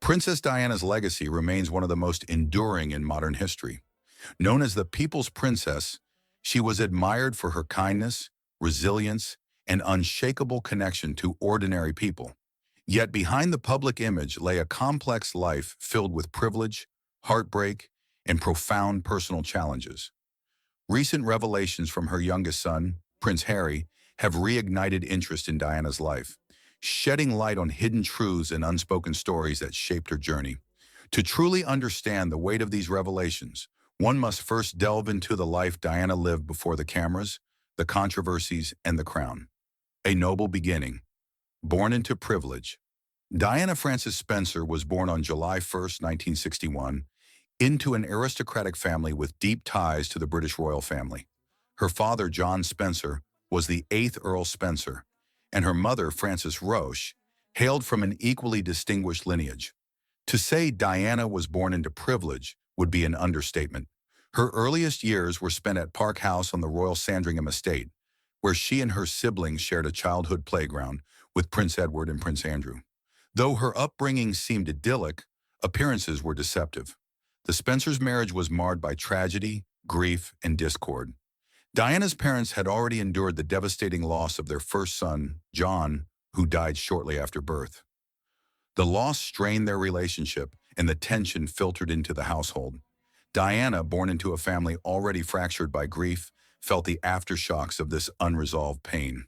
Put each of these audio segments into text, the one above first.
Princess Diana's legacy remains one of the most enduring in modern history. Known as the People's Princess, she was admired for her kindness, resilience, and unshakable connection to ordinary people. Yet behind the public image lay a complex life filled with privilege, heartbreak, and profound personal challenges. Recent revelations from her youngest son, Prince Harry, have reignited interest in Diana's life, shedding light on hidden truths and unspoken stories that shaped her journey. To truly understand the weight of these revelations, one must first delve into the life Diana lived before the cameras, the controversies, and the crown. A noble beginning. Born into privilege. Diana Frances Spencer was born on July 1st, 1961, into an aristocratic family with deep ties to the British royal family. Her father, John Spencer, was the 8th Earl Spencer, and her mother, Frances Roche, hailed from an equally distinguished lineage. To say Diana was born into privilege would be an understatement. Her earliest years were spent at Park House on the Royal Sandringham estate, where she and her siblings shared a childhood playground with Prince Edward and Prince Andrew. Though her upbringing seemed idyllic, appearances were deceptive. The Spencers' marriage was marred by tragedy, grief, and discord. Diana's parents had already endured the devastating loss of their first son, John, who died shortly after birth. The loss strained their relationship, and the tension filtered into the household. Diana, born into a family already fractured by grief, felt the aftershocks of this unresolved pain.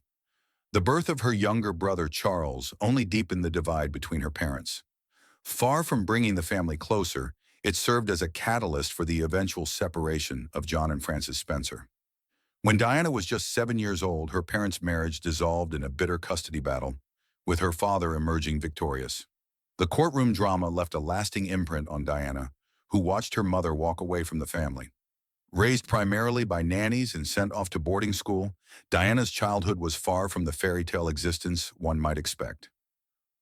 The birth of her younger brother, Charles, only deepened the divide between her parents. Far from bringing the family closer, it served as a catalyst for the eventual separation of John and Frances Spencer. When Diana was just 7 years old, her parents' marriage dissolved in a bitter custody battle, with her father emerging victorious. The courtroom drama left a lasting imprint on Diana, who watched her mother walk away from the family. Raised primarily by nannies and sent off to boarding school, Diana's childhood was far from the fairy tale existence one might expect.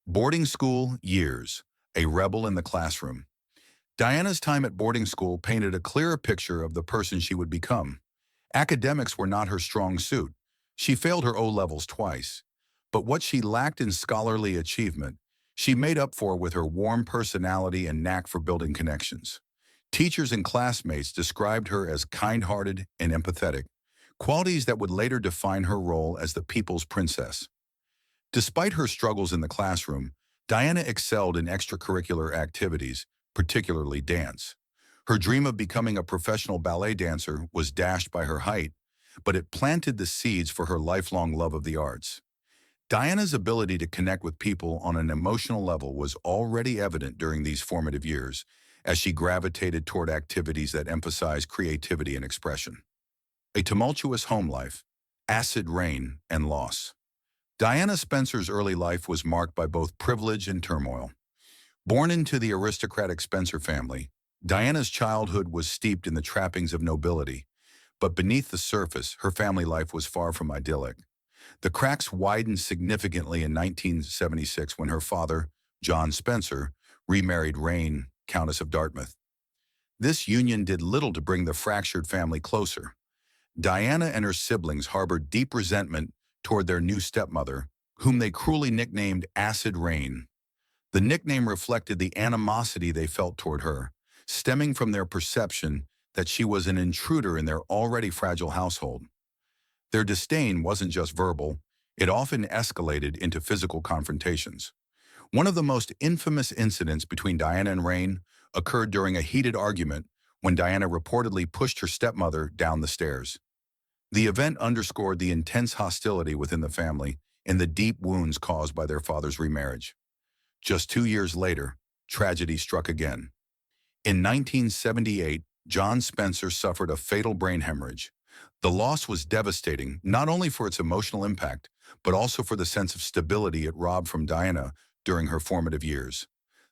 Boarding school years, a rebel in the classroom. Diana's time at boarding school painted a clearer picture of the person she would become. Academics were not her strong suit. She failed her O-levels twice. But what she lacked in scholarly achievement, she made up for with her warm personality and knack for building connections. Teachers and classmates described her as kind-hearted and empathetic, qualities that would later define her role as the people's princess. Despite her struggles in the classroom, Diana excelled in extracurricular activities, particularly dance. Her dream of becoming a professional ballet dancer was dashed by her height, but it planted the seeds for her lifelong love of the arts. Diana's ability to connect with people on an emotional level was already evident during these formative years, as she gravitated toward activities that emphasized creativity and expression. A tumultuous home life, acid rain, and loss. Diana Spencer's early life was marked by both privilege and turmoil. Born into the aristocratic Spencer family, Diana's childhood was steeped in the trappings of nobility, but beneath the surface, her family life was far from idyllic. The cracks widened significantly in 1976 when her father, John Spencer, remarried Reine, Countess of Dartmouth. This union did little to bring the fractured family closer. Diana and her siblings harbored deep resentment toward their new stepmother, whom they cruelly nicknamed Acid Rain. The nickname reflected the animosity they felt toward her, stemming from their perception that she was an intruder in their already fragile household. Their disdain wasn't just verbal, it often escalated into physical confrontations. One of the most infamous incidents between Diana and Reine occurred during a heated argument when Diana reportedly pushed her stepmother down the stairs. The event underscored the intense hostility within the family and the deep wounds caused by their father's remarriage. Just 2 years later, tragedy struck again. In 1978, John Spencer suffered a fatal brain hemorrhage. The loss was devastating, not only for its emotional impact, but also for the sense of stability it robbed from Diana during her formative years.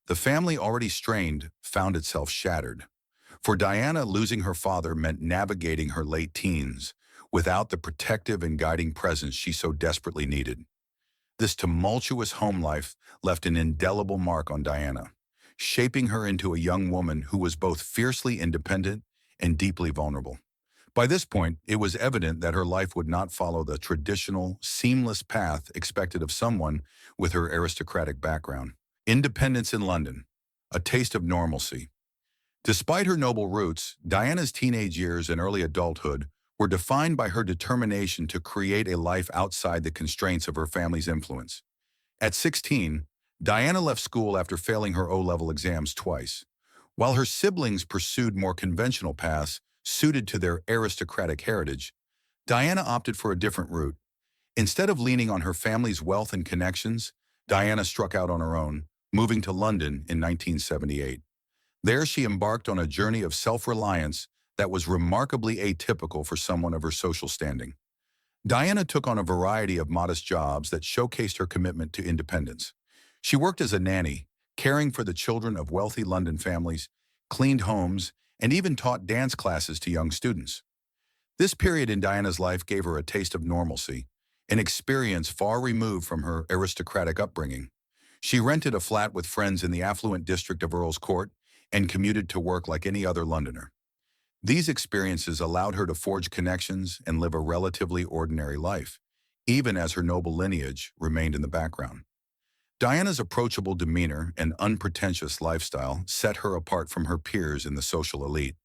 The family, already strained, found itself shattered. For Diana, losing her father meant navigating her late teens without the protective and guiding presence she so desperately needed. This tumultuous home life left an indelible mark on Diana, shaping her into a young woman who was both fiercely independent and deeply vulnerable. By this point, it was evident that her life would not follow the traditional, seamless path expected of someone with her aristocratic background. Independence in London. a taste of normalcy. Despite her noble roots, Diana's teenage years and early adulthood were defined by her determination to create a life outside the constraints of her family's influence. At 16, Diana left school after failing her O-level exams twice. While her siblings pursued more conventional paths suited to their aristocratic heritage, Diana opted for a different route. Instead of leaning on her family's wealth and connections, Diana struck out on her own, moving to London in 1978. There she embarked on a journey of self-reliance that was remarkably atypical for someone of her social standing. Diana took on a variety of modest jobs that showcased her commitment to independence. She worked as a nanny, caring for the children of wealthy London families, cleaned homes, and even taught dance classes to young students. This period in Diana's life gave her a taste of normalcy, an experience far removed from her aristocratic upbringing. She rented a flat with friends in the affluent district of Earl's Court and commuted to work like any other Londoner. These experiences allowed her to forge connections and live a relatively ordinary life, even as her noble lineage remained in the background. Diana's approachable demeanor and unpretentious lifestyle set her apart from her peers in the social elite.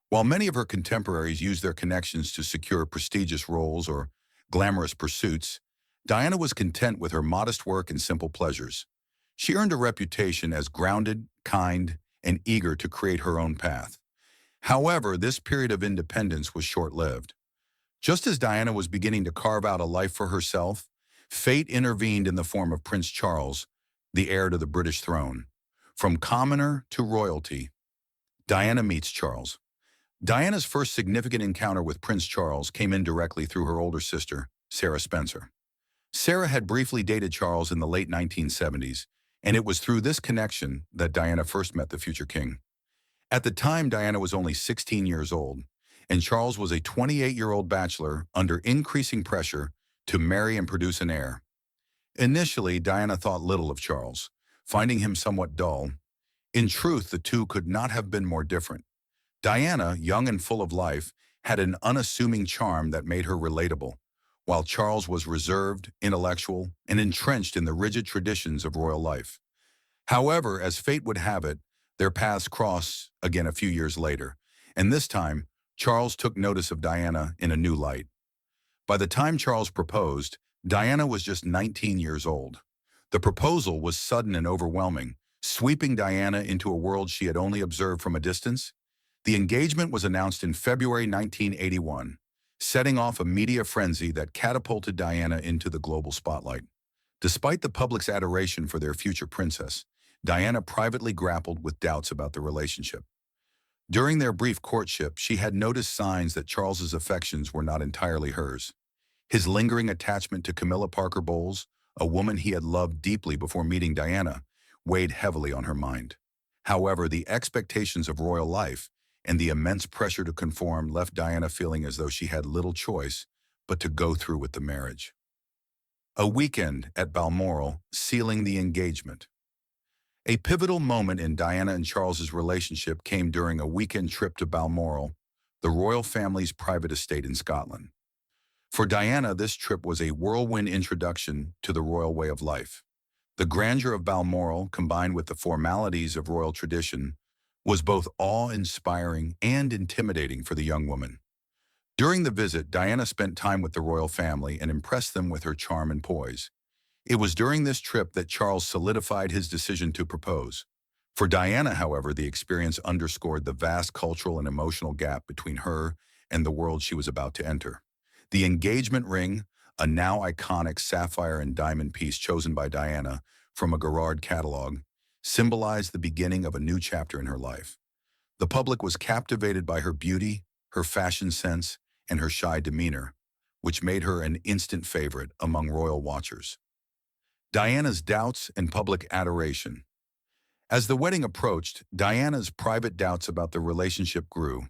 While many of her contemporaries used their connections to secure prestigious roles or glamorous pursuits, Diana was content with her modest work and simple pleasures. She earned a reputation as grounded, kind, and eager to create her own path. However, this period of independence was short-lived. Just as Diana was beginning to carve out a life for herself, fate intervened in the form of Prince Charles, the heir to the British throne. From commoner to royalty, Diana meets Charles. Diana's first significant encounter with Prince Charles came indirectly through her older sister, Sarah Spencer. Sarah had briefly dated Charles in the late 1970s, and it was through this connection that Diana first met the future king. At the time, Diana was only 16 years old, and Charles was a 28-year-old bachelor under increasing pressure to marry and produce an heir. Initially, Diana thought little of Charles, finding him somewhat dull. In truth, the two could not have been more different. Diana, young and full of life, had an unassuming charm that made her relatable, while Charles was reserved, intellectual, and entrenched in the rigid traditions of royal life. However, as fate would have it, their paths crossed again a few years later, and this time, Charles took notice of Diana in a new light. By the time Charles proposed, Diana was just 19 years old. The proposal was sudden and overwhelming, sweeping Diana into a world she had only observed from a distance. The engagement was announced in February 1981, setting off a media frenzy that catapulted Diana into the global spotlight. Despite the public's adoration for their future princess, Diana privately grappled with doubts about the relationship. During their brief courtship, she had noticed signs that Charles's affections were not entirely hers. His lingering attachment to Camilla Parker Bowles, a woman he had loved deeply before meeting Diana, weighed heavily on her mind. However, the expectations of royal life and the immense pressure to conform left Diana feeling as though she had little choice but to go through with the marriage. A weekend at Balmoral, sealing the engagement. A pivotal moment in Diana and Charles's relationship came during a weekend trip to Balmoral, the royal family's private estate in Scotland. For Diana, this trip was a whirlwind introduction to the royal way of life. The grandeur of Balmoral, combined with the formalities of royal tradition, was both awe-inspiring and intimidating for the young woman. During the visit, Diana spent time with the royal family and impressed them with her charm and poise. It was during this trip that Charles solidified his decision to propose. For Diana, however, the experience underscored the vast cultural and emotional gap between her and the world she was about to enter. The engagement ring, a now iconic sapphire and diamond piece chosen by Diana from a Gerard catalog, symbolized the beginning of a new chapter in her life. The public was captivated by her beauty, her fashion sense, and her shy demeanor, which made her an instant favorite among royal watchers. Diana's doubts and public adoration. As the wedding approached, Diana's private doubts about the relationship grew.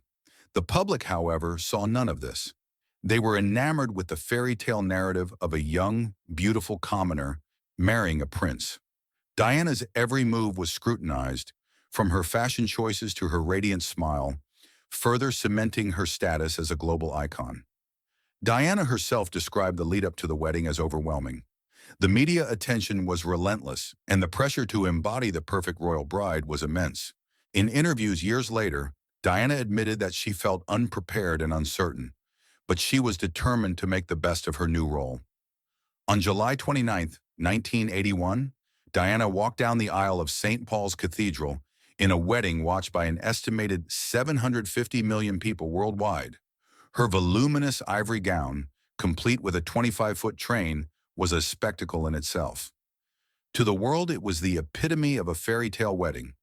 The public, however, saw none of this. They were enamored with the fairy tale narrative of a young, beautiful commoner marrying a prince. Diana's every move was scrutinized, from her fashion choices to her radiant smile, further cementing her status as a global icon. Diana herself described the lead-up to the wedding as overwhelming. The media attention was relentless, and the pressure to embody the perfect royal bride was immense. In interviews years later, Diana admitted that she felt unprepared and uncertain, but she was determined to make the best of her new role. On July 29, 1981, Diana walked down the aisle of St. Paul's Cathedral in a wedding watched by an estimated 750 million people worldwide. Her voluminous ivory gown, complete with a 25-foot train, was a spectacle in itself. To the world, it was the epitome of a fairy tale wedding.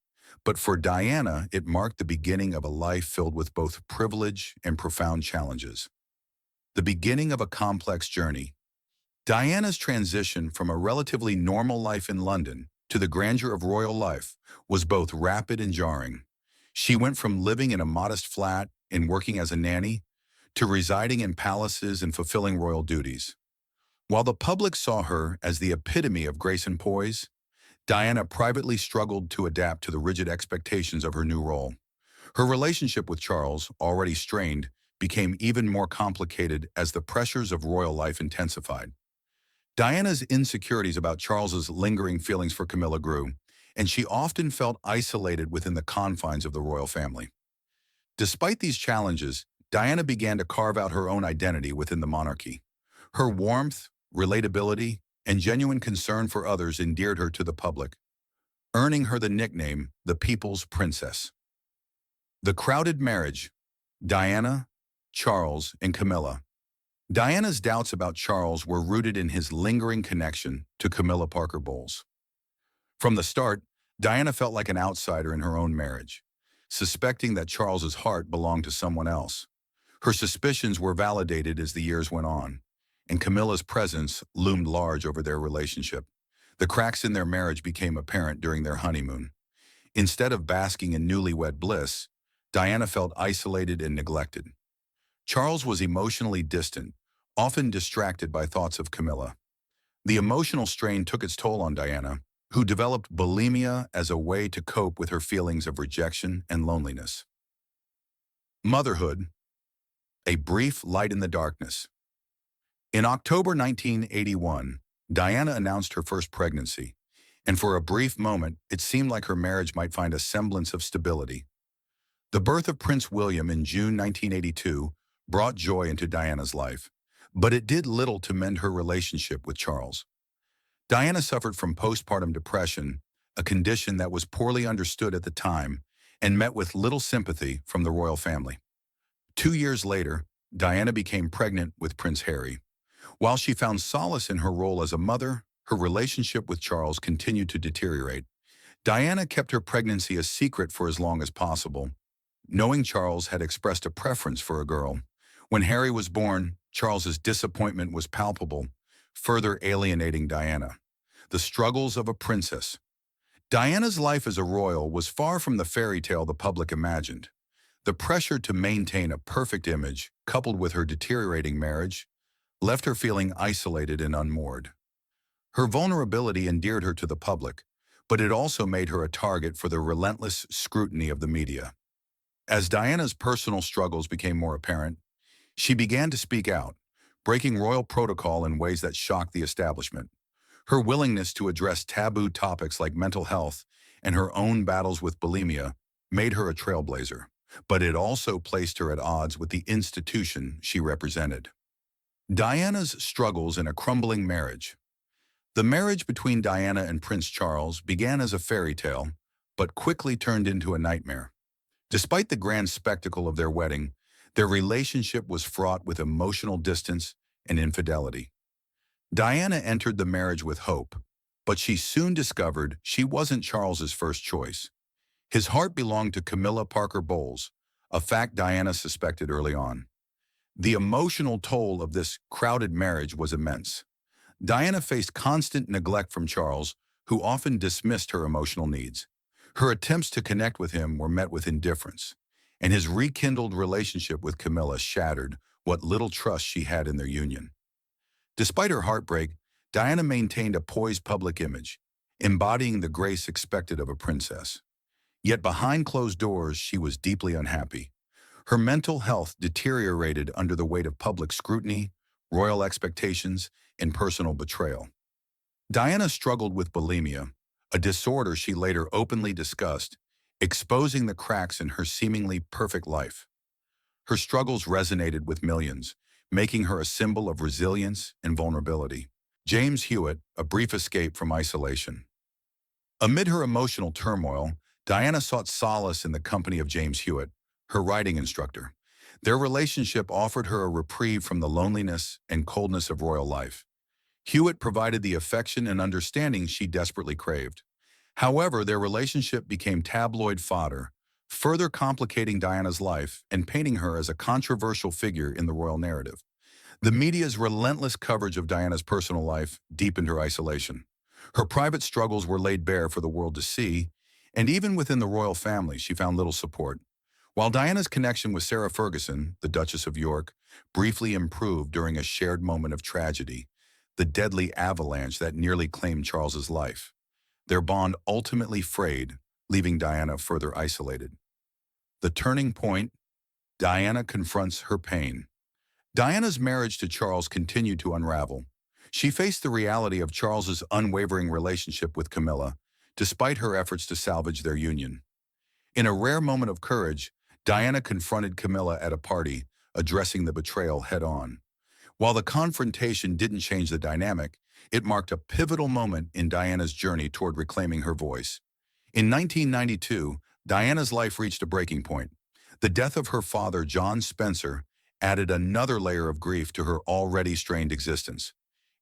But for Diana, it marked the beginning of a life filled with both privilege and profound challenges. The beginning of a complex journey. Diana's transition from a relatively normal life in London to the grandeur of royal life was both rapid and jarring. She went from living in a modest flat and working as a nanny to residing in palaces and fulfilling royal duties. While the public saw her as the epitome of grace and poise, Diana privately struggled to adapt to the rigid expectations of her new role. Her relationship with Charles, already strained, became even more complicated as the pressures of royal life intensified. Diana's insecurities about Charles's lingering feelings for Camilla grew, and she often felt isolated within the confines of the royal family. Despite these challenges, Diana began to carve out her own identity within the monarchy. Her warmth, relatability, and genuine concern for others endeared her to the public, earning her the nickname the People's Princess. The crowded marriage. Diana, Charles, and Camilla. Diana's doubts about Charles were rooted in his lingering connection to Camilla Parker Bowles. From the start, Diana felt like an outsider in her own marriage, suspecting that Charles's heart belonged to someone else. Her suspicions were validated as the years went on, and Camilla's presence loomed large over their relationship. The cracks in their marriage became apparent during their honeymoon. Instead of basking in newlywed bliss, Diana felt isolated and neglected. Charles was emotionally distant, often distracted by thoughts of Camilla. The emotional strain took its toll on Diana, who developed bulimia as a way to cope with her feelings of rejection and loneliness. Motherhood, a brief light in the darkness. In October 1981, Diana announced her first pregnancy, and for a brief moment, it seemed like her marriage might find a semblance of stability. The birth of Prince William in June 1982 brought joy into Diana's life, but it did little to mend her relationship with Charles. Diana suffered from postpartum depression, a condition that was poorly understood at the time and met with little sympathy from the royal family. 2 years later, Diana became pregnant with Prince Harry. While she found solace in her role as a mother, her relationship with Charles continued to deteriorate. Diana kept her pregnancy a secret for as long as possible, knowing Charles had expressed a preference for a girl. When Harry was born, Charles's disappointment was palpable, further alienating Diana. The struggles of a princess. Diana's life as a royal was far from the fairy tale the public imagined. The pressure to maintain a perfect image, coupled with her deteriorating marriage, left her feeling isolated and unmoored. Her vulnerability endeared her to the public, but it also made her a target for the relentless scrutiny of the media. As Diana's personal struggles became more apparent, she began to speak out, breaking royal protocol in ways that shocked the establishment. Her willingness to address taboo topics like mental health and her own battles with bulimia made her a trailblazer, but it also placed her at odds with the institution she represented. Diana's struggles in a crumbling marriage. The marriage between Diana and Prince Charles began as a fairy tale, but quickly turned into a nightmare. Despite the grand spectacle of their wedding, their relationship was fraught with emotional distance and infidelity. Diana entered the marriage with hope, but she soon discovered she wasn't Charles's first choice. His heart belonged to Camilla Parker Bowles, a fact Diana suspected early on. The emotional toll of this crowded marriage was immense. Diana faced constant neglect from Charles, who often dismissed her emotional needs. Her attempts to connect with him were met with indifference, and his rekindled relationship with Camilla shattered what little trust she had in their union. Despite her heartbreak, Diana maintained a poised public image, embodying the grace expected of a princess. Yet behind closed doors, she was deeply unhappy. Her mental health deteriorated under the weight of public scrutiny, royal expectations, and personal betrayal. Diana struggled with bulimia, a disorder she later openly discussed, exposing the cracks in her seemingly perfect life. Her struggles resonated with millions, making her a symbol of resilience and vulnerability. James Hewitt, a brief escape from isolation. Amid her emotional turmoil, Diana sought solace in the company of James Hewitt, her writing instructor. Their relationship offered her a reprieve from the loneliness and coldness of royal life. Hewitt provided the affection and understanding she desperately craved. However, their relationship became tabloid fodder, further complicating Diana's life and painting her as a controversial figure in the royal narrative. The media's relentless coverage of Diana's personal life deepened her isolation. Her private struggles were laid bare for the world to see, and even within the royal family, she found little support. While Diana's connection with Sarah Ferguson, the Duchess of York, briefly improved during a shared moment of tragedy, the deadly avalanche that nearly claimed Charles's life, their bond ultimately frayed, leaving Diana further isolated. The turning point, Diana confronts her pain. Diana's marriage to Charles continued to unravel. She faced the reality of Charles's unwavering relationship with Camilla, despite her efforts to salvage their union. In a rare moment of courage, Diana confronted Camilla at a party, addressing the betrayal head-on. While the confrontation didn't change the dynamic, it marked a pivotal moment in Diana's journey toward reclaiming her voice. In 1992, Diana's life reached a breaking point. The death of her father, John Spencer, added another layer of grief to her already strained existence.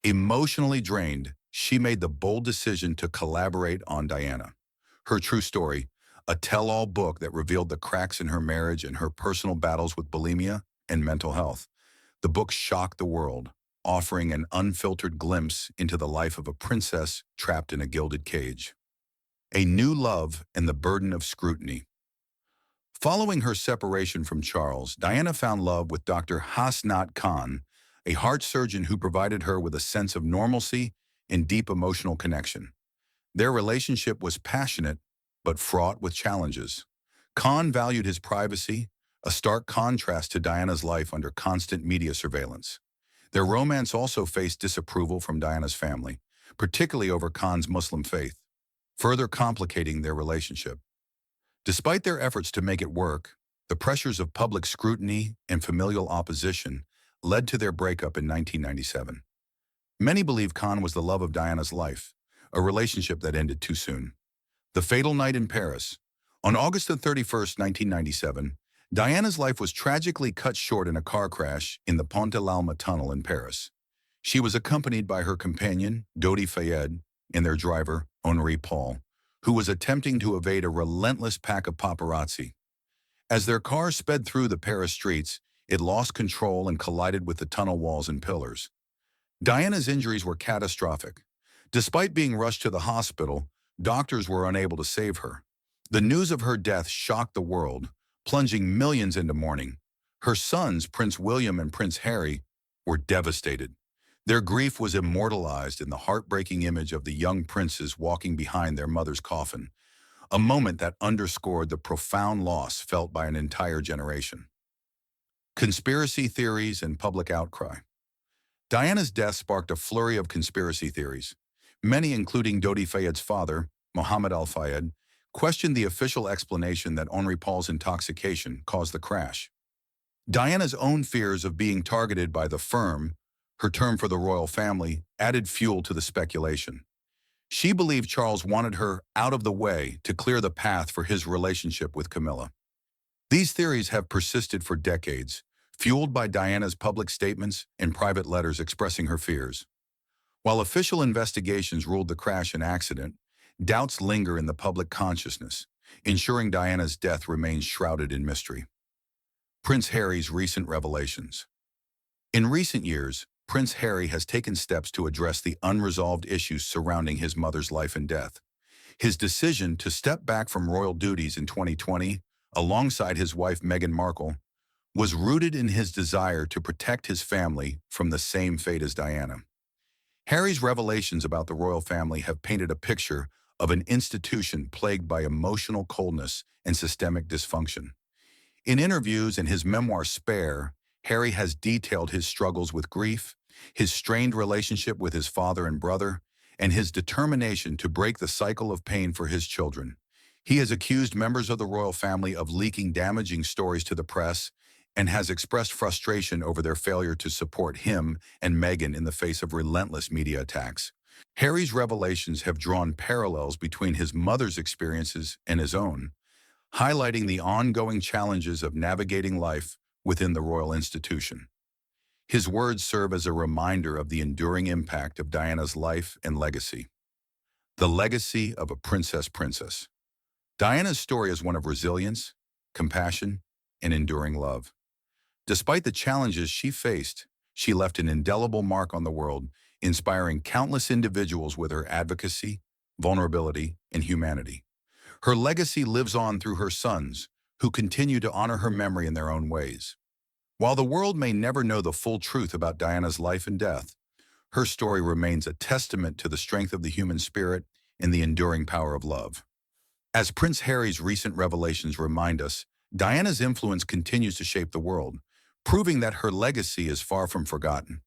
Emotionally drained, she made the bold decision to collaborate on Diana. Her true story, a tell-all book that revealed the cracks in her marriage and her personal battles with bulimia and mental health. The book shocked the world, offering an unfiltered glimpse into the life of a princess trapped in a gilded cage. A new love and the burden of scrutiny. Following her separation from Charles, Diana found love with Dr. Hasnat Khan, a heart surgeon who provided her with a sense of normalcy and deep emotional connection. Their relationship was passionate, but fraught with challenges. Khan valued his privacy, a stark contrast to Diana's life under constant media surveillance. Their romance also faced disapproval from Diana's family, particularly over Khan's Muslim faith, further complicating their relationship. Despite their efforts to make it work, the pressures of public scrutiny and familial opposition led to their breakup in 1997. Many believe Khan was the love of Diana's life, a relationship that ended too soon. The fatal night in Paris. On August 31st, 1997, Diana's life was tragically cut short in a car crash in the Pont de l'Alma tunnel in Paris. She was accompanied by her companion, Dodi Fayed, and their driver, Henri Paul, who was attempting to evade a relentless pack of paparazzi. As their car sped through the Paris streets, it lost control and collided with the tunnel walls and pillars. Diana's injuries were catastrophic. Despite being rushed to the hospital, doctors were unable to save her. The news of her death shocked the world, plunging millions into mourning. Her sons, Prince William and Prince Harry, were devastated. Their grief was immortalized in the heartbreaking image of the young princes walking behind their mother's coffin, a moment that underscored the profound loss felt by an entire generation. Conspiracy theories and public outcry. Diana's death sparked a flurry of conspiracy theories. Many, including Dodi Fayed's father, Mohammed Al-Fayed, questioned the official explanation that Henri Paul's intoxication caused the crash. Diana's own fears of being targeted by the firm, her term for the royal family, added fuel to the speculation. She believed Charles wanted her out of the way to clear the path for his relationship with Camilla. These theories have persisted for decades, fueled by Diana's public statements and private letters expressing her fears. While official investigations ruled the crash an accident, doubts linger in the public consciousness, ensuring Diana's death remains shrouded in mystery. Prince Harry's recent revelations. In recent years, Prince Harry has taken steps to address the unresolved issues surrounding his mother's life and death. His decision to step back from royal duties in 2020, alongside his wife Meghan Markle, was rooted in his desire to protect his family from the same fate as Diana. Harry's revelations about the royal family have painted a picture of an institution plagued by emotional coldness and systemic dysfunction. In interviews and his memoir Spare, Harry has detailed his struggles with grief, his strained relationship with his father and brother, and his determination to break the cycle of pain for his children. He has accused members of the royal family of leaking damaging stories to the press and has expressed frustration over their failure to support him and Meghan in the face of relentless media attacks. Harry's revelations have drawn parallels between his mother's experiences and his own, highlighting the ongoing challenges of navigating life within the royal institution. His words serve as a reminder of the enduring impact of Diana's life and legacy. The legacy of a princess. Diana's story is one of resilience, compassion, and enduring love. Despite the challenges she faced, she left an indelible mark on the world, inspiring countless individuals with her advocacy, vulnerability, and humanity. Her legacy lives on through her sons, who continue to honor her memory in their own ways. While the world may never know the full truth about Diana's life and death, her story remains a testament to the strength of the human spirit and the enduring power of love. As Prince Harry's recent revelations remind us, Diana's influence continues to shape the world, proving that her legacy is far from forgotten.